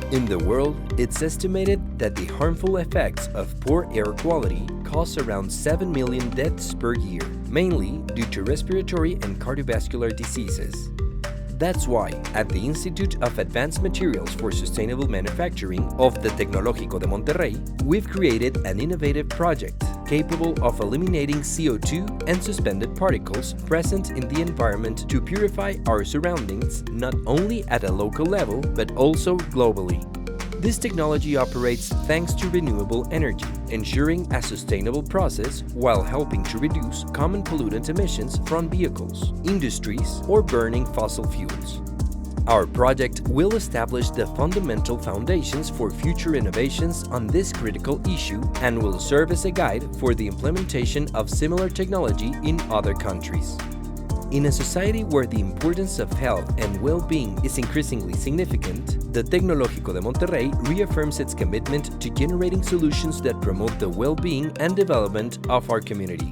In the world, it's estimated that the harmful effects of poor air quality cause around 7 million deaths per year, mainly due to respiratory and cardiovascular diseases. That's why, at the Institute of Advanced Materials for Sustainable Manufacturing of the Tecnológico de Monterrey, we've created an innovative project capable of eliminating CO2 and suspended particles present in the environment to purify our surroundings not only at a local level but also globally. This technology operates thanks to renewable energy, ensuring a sustainable process while helping to reduce common pollutant emissions from vehicles, industries, or burning fossil fuels. Our project will establish the fundamental foundations for future innovations on this critical issue and will serve as a guide for the implementation of similar technology in other countries. In a society where the importance of health and well-being is increasingly significant, the Tecnológico de Monterrey reaffirms its commitment to generating solutions that promote the well-being and development of our community.